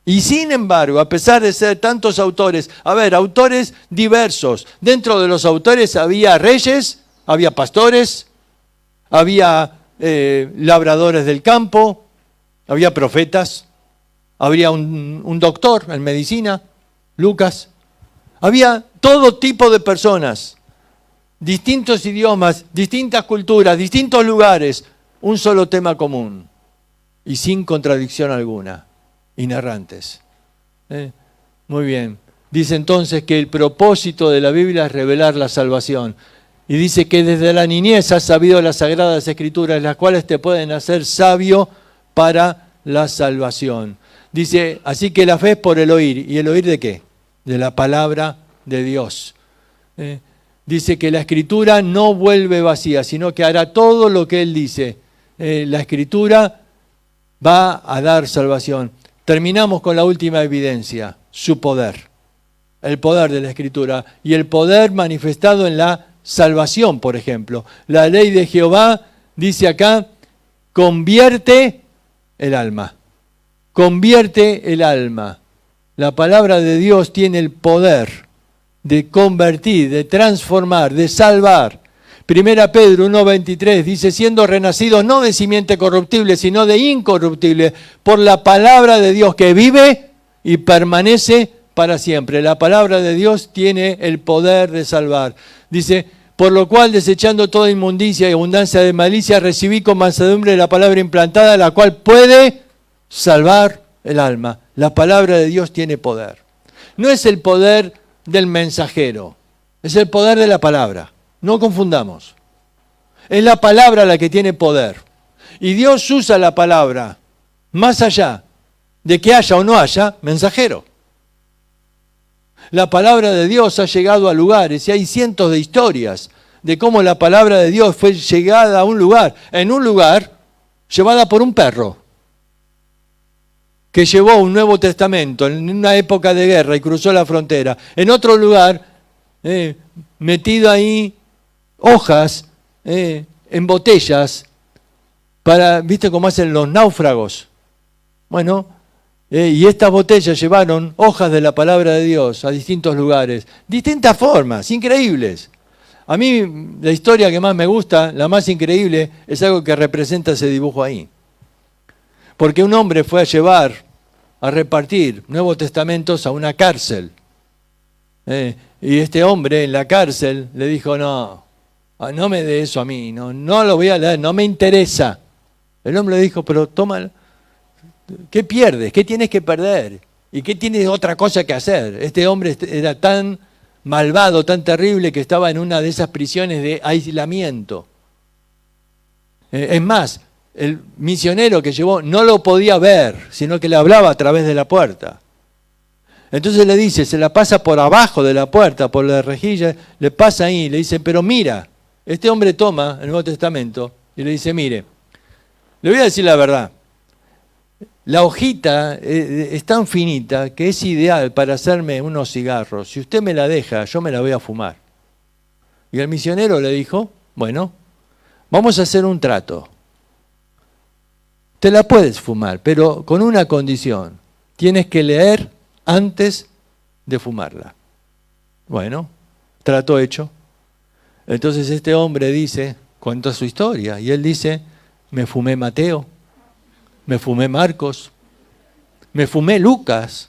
Y sin embargo, a pesar de ser tantos autores, autores diversos. Dentro de los autores había reyes, había pastores, había labradores del campo, había profetas, había un doctor en medicina, Lucas. Había todo tipo de personas, distintos idiomas, distintas culturas, distintos lugares, un solo tema común y sin contradicción alguna, inerrantes. Muy bien. dice entonces que el propósito de la Biblia es revelar la salvación. Y dice que desde la niñez has sabido las Sagradas Escrituras, las cuales te pueden hacer sabio para la salvación. Dice, así que la fe es por el oír. ¿Y el oír de qué? De la palabra de Dios. Dice que la Escritura no vuelve vacía, sino que hará todo lo que Él dice. La Escritura va a dar salvación. Terminamos con la última evidencia, su poder. El poder de la Escritura y el poder manifestado en la salvación, por ejemplo. La ley de Jehová, dice acá, convierte el alma. Convierte el alma. La palabra de Dios tiene el poder de convertir, de transformar, de salvar. Primera Pedro 1:23 dice, siendo renacidos no de simiente corruptible, sino de incorruptible, por la palabra de Dios que vive y permanece para siempre. La palabra de Dios tiene el poder de salvar. Dice, por lo cual, desechando toda inmundicia y abundancia de malicia, recibí con mansedumbre la palabra implantada, la cual puede salvar el alma. La palabra de Dios tiene poder. No es el poder del mensajero, es el poder de la palabra. No confundamos. Es la palabra la que tiene poder. Y Dios usa la palabra más allá de que haya o no haya mensajero. La palabra de Dios ha llegado a lugares y hay cientos de historias de cómo la palabra de Dios fue llegada a un lugar, en un lugar llevada por un perro que llevó un Nuevo Testamento en una época de guerra y cruzó la frontera. En otro lugar, metido ahí hojas en botellas para, ¿viste cómo hacen los náufragos? Bueno, y estas botellas llevaron hojas de la palabra de Dios a distintos lugares, distintas formas, increíbles. A mí la historia que más me gusta, la más increíble, es algo que representa ese dibujo ahí. Porque un hombre fue a llevar, a repartir Nuevos Testamentos a una cárcel. Y este hombre en la cárcel le dijo, no me dé eso a mí, no lo voy a leer, no me interesa. El hombre le dijo, pero toma. ¿Qué pierdes? ¿Qué tienes que perder? ¿Y qué tienes otra cosa que hacer? Este hombre era tan malvado, tan terrible, que estaba en una de esas prisiones de aislamiento. Es más, el misionero que llevó no lo podía ver, sino que le hablaba a través de la puerta. Entonces le dice, se la pasa por abajo de la puerta, por la rejilla, le pasa ahí, le dice, pero mira, este hombre toma el Nuevo Testamento y le dice, mire, le voy a decir la verdad. La hojita es tan finita que es ideal para hacerme unos cigarros. Si usted me la deja, yo me la voy a fumar. Y el misionero le dijo, bueno, vamos a hacer un trato. Te la puedes fumar, pero con una condición. Tienes que leer antes de fumarla. Bueno, trato hecho. Entonces este hombre dice, cuenta su historia, y él dice, me fumé Mateo. Me fumé Marcos, me fumé Lucas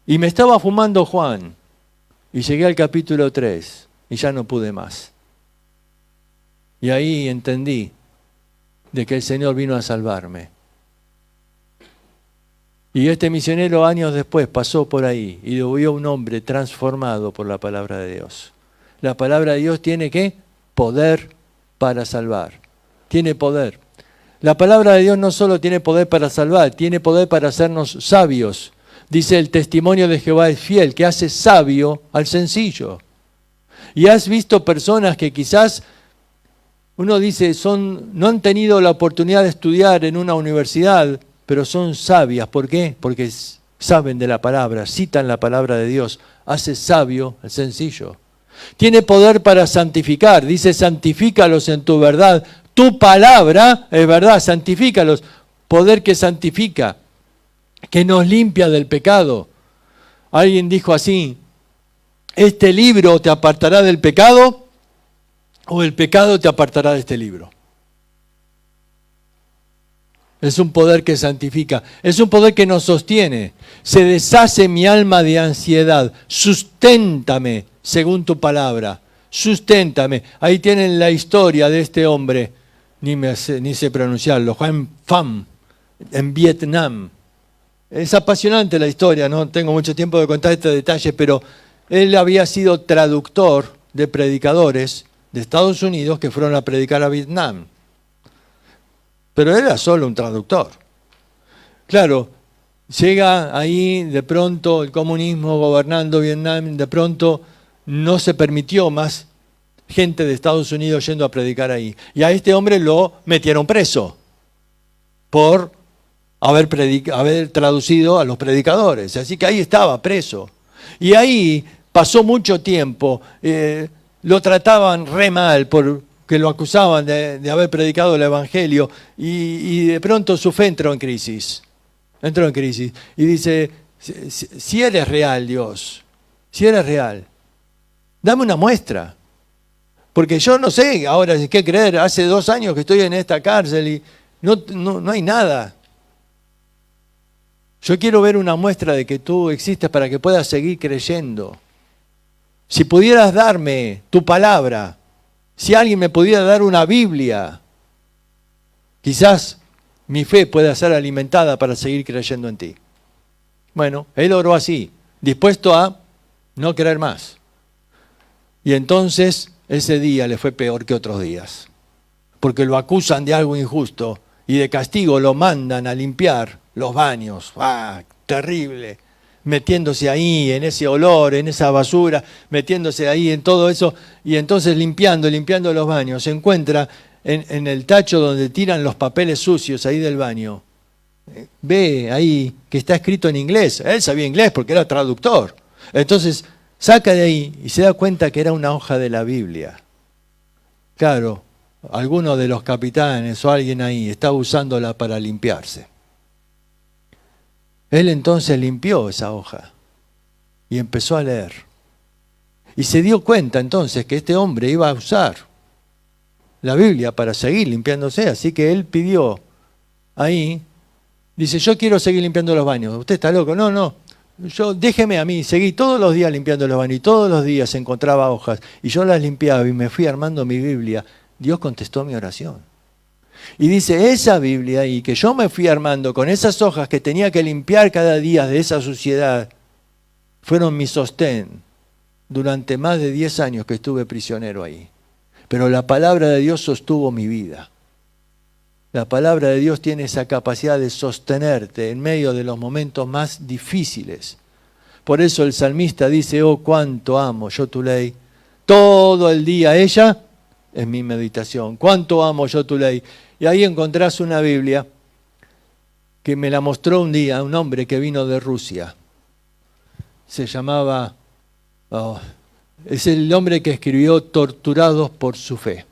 y me estaba fumando Juan. Y llegué al capítulo 3 y ya no pude más. Y ahí entendí de que el Señor vino a salvarme. Y este misionero años después pasó por ahí y lo vio un hombre transformado por la palabra de Dios. La palabra de Dios tiene ¿qué? Poder para salvar. Tiene poder. La palabra de Dios no solo tiene poder para salvar, tiene poder para hacernos sabios. Dice, el testimonio de Jehová es fiel, que hace sabio al sencillo. Y has visto personas que quizás, uno dice, no han tenido la oportunidad de estudiar en una universidad, pero son sabias. ¿Por qué? Porque saben de la palabra, citan la palabra de Dios. Hace sabio al sencillo. Tiene poder para santificar. Dice, santifícalos en tu verdad. Tu palabra es verdad, santifícalos. Poder que santifica, que nos limpia del pecado. Alguien dijo así, ¿este libro te apartará del pecado o el pecado te apartará de este libro? Es un poder que santifica, es un poder que nos sostiene. Se deshace mi alma de ansiedad, susténtame según tu palabra, susténtame. Ahí tienen la historia de este hombre. Ni sé pronunciarlo, Juan Pham, en Vietnam. Es apasionante la historia, no tengo mucho tiempo de contar este detalle, pero él había sido traductor de predicadores de Estados Unidos que fueron a predicar a Vietnam. Pero era solo un traductor. Claro, llega ahí de pronto el comunismo gobernando Vietnam, de pronto no se permitió más gente de Estados Unidos yendo a predicar ahí. Y a este hombre lo metieron preso por haber traducido a los predicadores. Así que ahí estaba preso. Y ahí pasó mucho tiempo. Lo trataban re mal porque lo acusaban de haber predicado el Evangelio. Y de pronto su fe entró en crisis. Entró en crisis. Y dice, si eres real, Dios, si eres real, dame una muestra. Porque yo no sé ahora qué creer. Hace 2 años que estoy en esta cárcel y no hay nada. Yo quiero ver una muestra de que tú existes para que puedas seguir creyendo. Si pudieras darme tu palabra, si alguien me pudiera dar una Biblia, quizás mi fe pueda ser alimentada para seguir creyendo en ti. Bueno, él oró así, dispuesto a no creer más. Y entonces ese día le fue peor que otros días, porque lo acusan de algo injusto y de castigo lo mandan a limpiar los baños. ¡Ah, terrible! Metiéndose ahí en ese olor, en esa basura, metiéndose ahí en todo eso, y entonces limpiando los baños, se encuentra en el tacho donde tiran los papeles sucios ahí del baño. Ve ahí que está escrito en inglés. Él sabía inglés porque era traductor. Entonces saca de ahí y se da cuenta que era una hoja de la Biblia. Claro, alguno de los capitanes o alguien ahí estaba usándola para limpiarse. Él entonces limpió esa hoja y empezó a leer. Y se dio cuenta entonces que este hombre iba a usar la Biblia para seguir limpiándose, así que él pidió ahí, dice, yo quiero seguir limpiando los baños. ¿Usted está loco? No, déjeme a mí, seguí todos los días limpiando los baños y todos los días encontraba hojas y yo las limpiaba y me fui armando mi Biblia. Dios contestó mi oración. Y dice, esa Biblia ahí que yo me fui armando con esas hojas que tenía que limpiar cada día de esa suciedad, fueron mi sostén durante más de 10 años que estuve prisionero ahí. Pero la palabra de Dios sostuvo mi vida. La palabra de Dios tiene esa capacidad de sostenerte en medio de los momentos más difíciles. Por eso el salmista dice, oh, cuánto amo yo tu ley. Todo el día ella es mi meditación. Cuánto amo yo tu ley. Y ahí encontrás una Biblia que me la mostró un día un hombre que vino de Rusia. Se llamaba, es el hombre que escribió Torturados por su fe,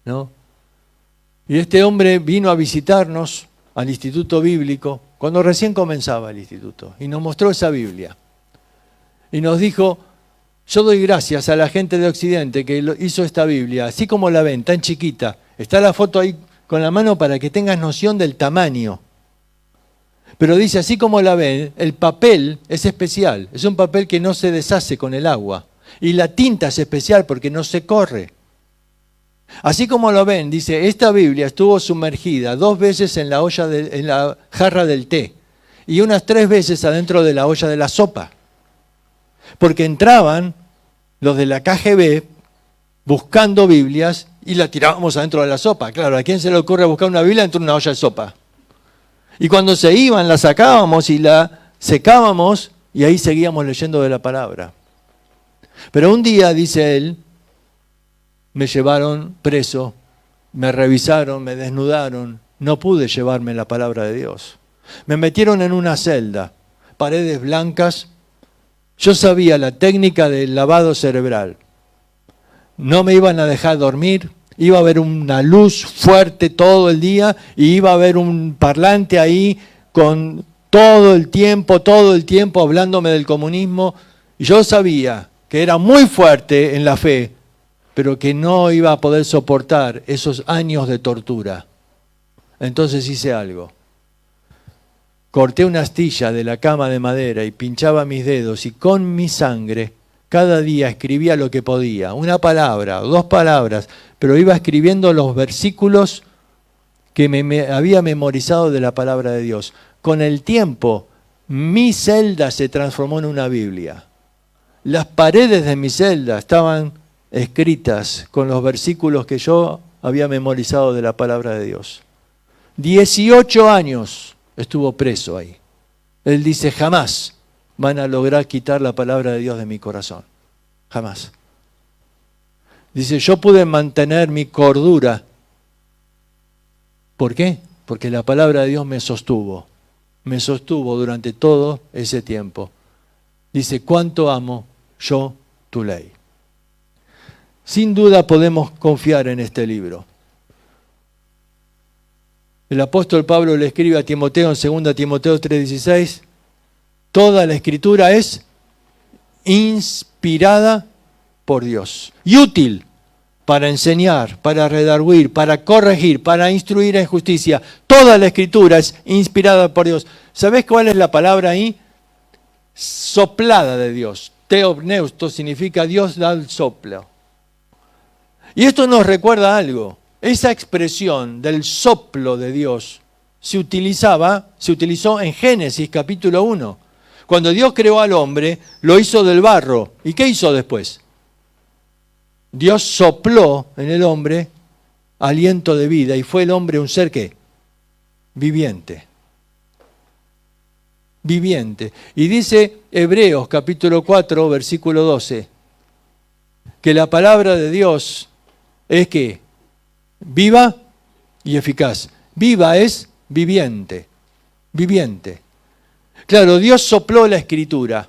¿no? Y este hombre vino a visitarnos al Instituto Bíblico cuando recién comenzaba el instituto y nos mostró esa Biblia. Y nos dijo, yo doy gracias a la gente de Occidente que hizo esta Biblia, así como la ven, tan chiquita. Está la foto ahí con la mano para que tengas noción del tamaño. Pero dice, así como la ven, el papel es especial. Es un papel que no se deshace con el agua. Y la tinta es especial porque no se corre. Así como lo ven, dice, esta Biblia estuvo sumergida 2 veces en la jarra del té y unas 3 veces adentro de la olla de la sopa. Porque entraban los de la KGB buscando Biblias y la tirábamos adentro de la sopa. Claro, ¿a quién se le ocurre buscar una Biblia dentro de una olla de sopa? Y cuando se iban, la sacábamos y la secábamos y ahí seguíamos leyendo de la palabra. Pero un día, dice él, me llevaron preso, me revisaron, me desnudaron, no pude llevarme la palabra de Dios. Me metieron en una celda, paredes blancas. Yo sabía la técnica del lavado cerebral. No me iban a dejar dormir, iba a haber una luz fuerte todo el día y iba a haber un parlante ahí con todo el tiempo hablándome del comunismo. Y yo sabía que era muy fuerte en la fe, pero que no iba a poder soportar esos años de tortura. Entonces hice algo. Corté una astilla de la cama de madera y pinchaba mis dedos y con mi sangre cada día escribía lo que podía, 1 palabra, 2 palabras, pero iba escribiendo los versículos que me había memorizado de la palabra de Dios. Con el tiempo Mi celda se transformó en una Biblia. Las paredes de mi celda estaban escritas con los versículos que yo había memorizado de la palabra de Dios. 18 años estuvo preso ahí. Él dice, jamás van a lograr quitar la palabra de Dios de mi corazón. Jamás. Dice, yo pude mantener mi cordura. ¿Por qué? Porque la palabra de Dios me sostuvo. Me sostuvo durante todo ese tiempo. Dice, cuánto amo yo tu ley. Sin duda podemos confiar en este libro. El apóstol Pablo le escribe a Timoteo en 2 Timoteo 3:16, toda la escritura es inspirada por Dios y útil para enseñar, para redarguir, para corregir, para instruir en justicia. Toda la escritura es inspirada por Dios. ¿Sabés cuál es la palabra ahí? Soplada de Dios. Theopneusto significa Dios da el soplo. Y esto nos recuerda algo. Esa expresión del soplo de Dios se utilizó en Génesis capítulo 1. Cuando Dios creó al hombre, lo hizo del barro. ¿Y qué hizo después? Dios sopló en el hombre aliento de vida y fue el hombre un ser ¿qué? Viviente. Viviente. Y dice Hebreos capítulo 4, versículo 12, que la palabra de Dios es que viva y eficaz. Viva es viviente. Viviente. Claro, Dios sopló la escritura.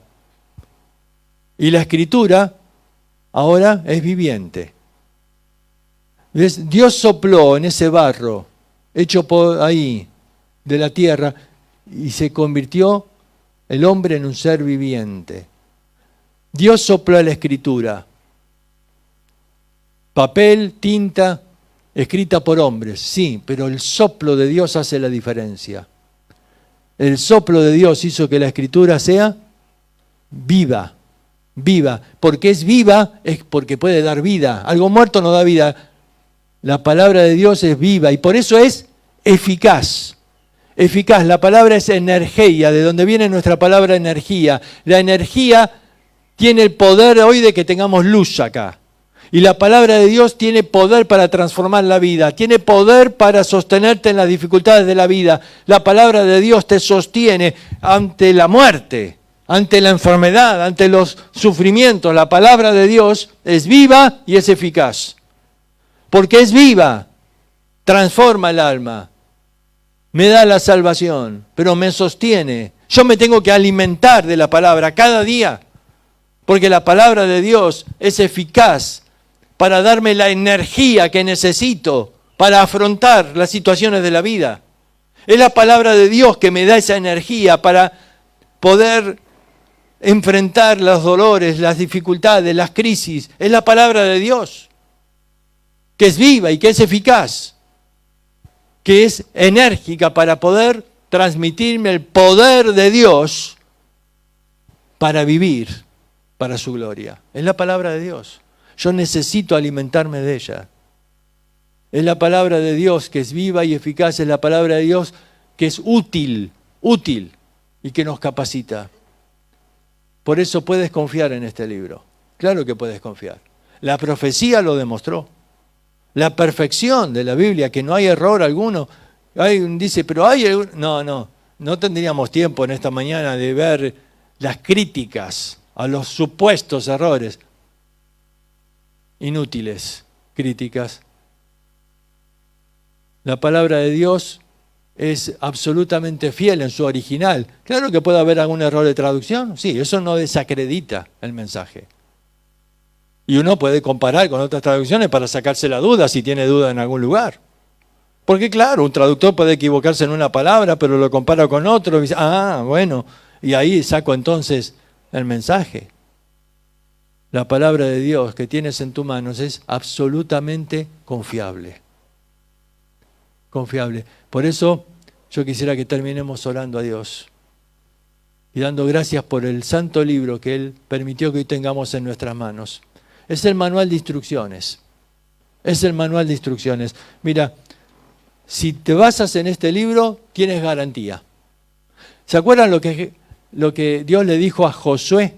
Y la escritura ahora es viviente. ¿Ves? Dios sopló en ese barro, hecho por ahí, de la tierra, y se convirtió el hombre en un ser viviente. Dios sopló la escritura. Papel, tinta, escrita por hombres, sí, pero el soplo de Dios hace la diferencia. El soplo de Dios hizo que la escritura sea viva. Viva, porque es viva, es porque puede dar vida. Algo muerto no da vida. La palabra de Dios es viva y por eso es eficaz. Eficaz, la palabra es energía, de donde viene nuestra palabra energía. La energía tiene el poder hoy de que tengamos luz acá. Y la palabra de Dios tiene poder para transformar la vida, tiene poder para sostenerte en las dificultades de la vida. La palabra de Dios te sostiene ante la muerte, ante la enfermedad, ante los sufrimientos. La palabra de Dios es viva y es eficaz. Porque es viva, transforma el alma, me da la salvación, pero me sostiene. Yo me tengo que alimentar de la palabra cada día, porque la palabra de Dios es eficaz para darme la energía que necesito para afrontar las situaciones de la vida. Es la palabra de Dios que me da esa energía para poder enfrentar los dolores, las dificultades, las crisis. Es la palabra de Dios, que es viva y que es eficaz, que es enérgica para poder transmitirme el poder de Dios para vivir para su gloria. Es la palabra de Dios. Yo necesito alimentarme de ella. Es la palabra de Dios que es viva y eficaz, es la palabra de Dios que es útil y que nos capacita. Por eso puedes confiar en este libro. Claro que puedes confiar. La profecía lo demostró. La perfección de la Biblia, que no hay error alguno. Dice, pero hay... No tendríamos tiempo en esta mañana de ver las críticas a los supuestos errores. Inútiles críticas. La palabra de Dios es absolutamente fiel en su original. Claro que puede haber algún error de traducción, sí, eso no desacredita el mensaje. Y uno puede comparar con otras traducciones para sacarse la duda si tiene duda en algún lugar. Porque claro, un traductor puede equivocarse en una palabra, pero lo compara con otro y dice, bueno, y ahí saco entonces el mensaje. La palabra de Dios que tienes en tus manos es absolutamente confiable. Confiable. Por eso yo quisiera que terminemos orando a Dios y dando gracias por el santo libro que Él permitió que hoy tengamos en nuestras manos. Es el manual de instrucciones. Es el manual de instrucciones. Mira, si te basas en este libro, tienes garantía. ¿Se acuerdan lo que lo que Dios le dijo a Josué.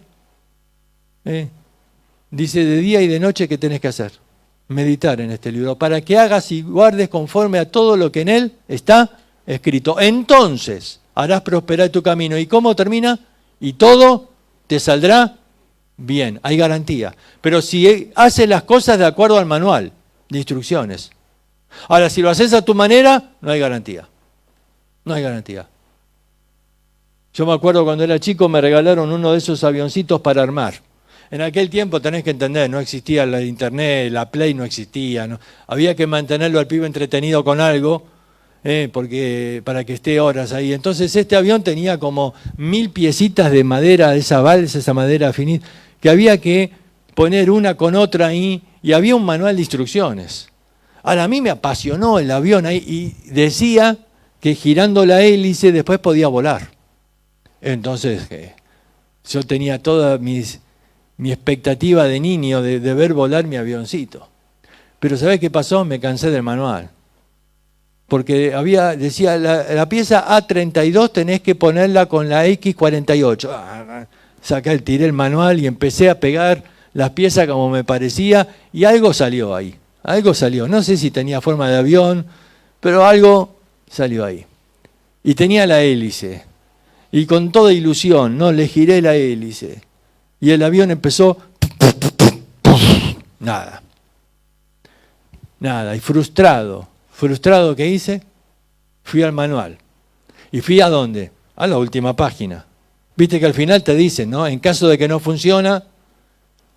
Dice, de día y de noche, ¿qué tenés que hacer? Meditar en este libro, para que hagas y guardes conforme a todo lo que en él está escrito. Entonces harás prosperar tu camino. ¿Y cómo termina? Y todo te saldrá bien. Hay garantía. Pero si haces las cosas de acuerdo al manual de instrucciones. Ahora, si lo haces a tu manera, no hay garantía. No hay garantía. Yo me acuerdo cuando era chico me regalaron uno de esos avioncitos para armar. En aquel tiempo tenés que entender, no existía la internet, la Play no existía. ¿No? Había que mantenerlo al pibe entretenido con algo, porque para que esté horas ahí. Entonces este avión tenía como 1000 piecitas de madera, de esa balsa, esa madera finita, que había que poner una con otra ahí, y había un manual de instrucciones. Ahora, a mí me apasionó el avión ahí, y decía que girando la hélice después podía volar. Entonces yo tenía toda mi expectativa de niño de ver volar mi avioncito. Pero ¿sabés qué pasó? Me cansé del manual. Porque decía, la pieza A32 tenés que ponerla con la X48. Tiré el manual y empecé a pegar las piezas como me parecía, y algo salió ahí. Algo salió. No sé si tenía forma de avión, pero algo salió ahí. Y tenía la hélice. Y con toda ilusión, ¿no? Le giré la hélice. Y el avión empezó... Nada. Nada. Y frustrado. ¿Frustrado qué hice? Fui al manual. ¿Y fui a dónde? A la última página. Viste que al final te dicen, ¿no? En caso de que no funciona,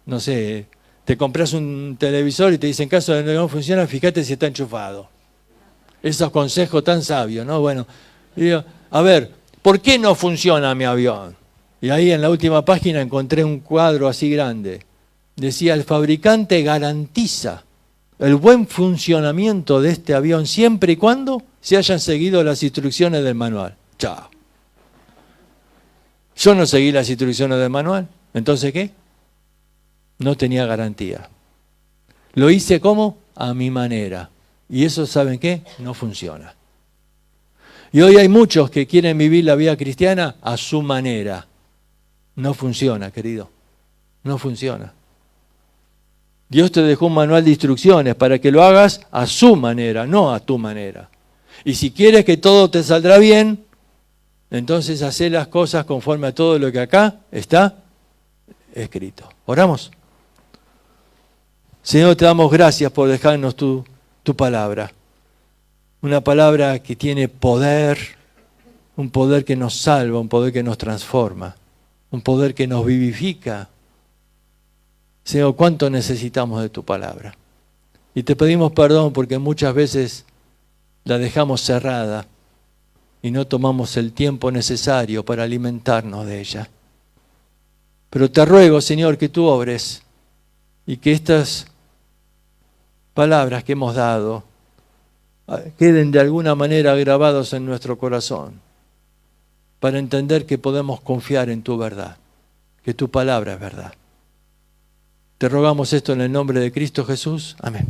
no sé, te compras un televisor y te dicen, en caso de que no funciona, fíjate si está enchufado. Esos consejos tan sabios, ¿no? Bueno, digo, a ver, ¿por qué no funciona mi avión? Y ahí en la última página encontré un cuadro así grande. Decía, el fabricante garantiza el buen funcionamiento de este avión siempre y cuando se hayan seguido las instrucciones del manual. Chao. Yo no seguí las instrucciones del manual. ¿Entonces qué? No tenía garantía. Lo hice ¿cómo? A mi manera. Y eso, ¿saben qué? No funciona. Y hoy hay muchos que quieren vivir la vida cristiana a su manera. No funciona, querido. No funciona. Dios te dejó un manual de instrucciones para que lo hagas a su manera, no a tu manera. Y si quieres que todo te saldrá bien, entonces hacé las cosas conforme a todo lo que acá está escrito. ¿Oramos? Señor, te damos gracias por dejarnos tu palabra. Una palabra que tiene poder, un poder que nos salva, un poder que nos transforma, un poder que nos vivifica. Señor, cuánto necesitamos de tu palabra. Y te pedimos perdón porque muchas veces la dejamos cerrada y no tomamos el tiempo necesario para alimentarnos de ella. Pero te ruego, Señor, que tú obres y que estas palabras que hemos dado queden de alguna manera grabados en nuestro corazón para entender que podemos confiar en tu verdad, que tu palabra es verdad. Te rogamos esto en el nombre de Cristo Jesús. Amén.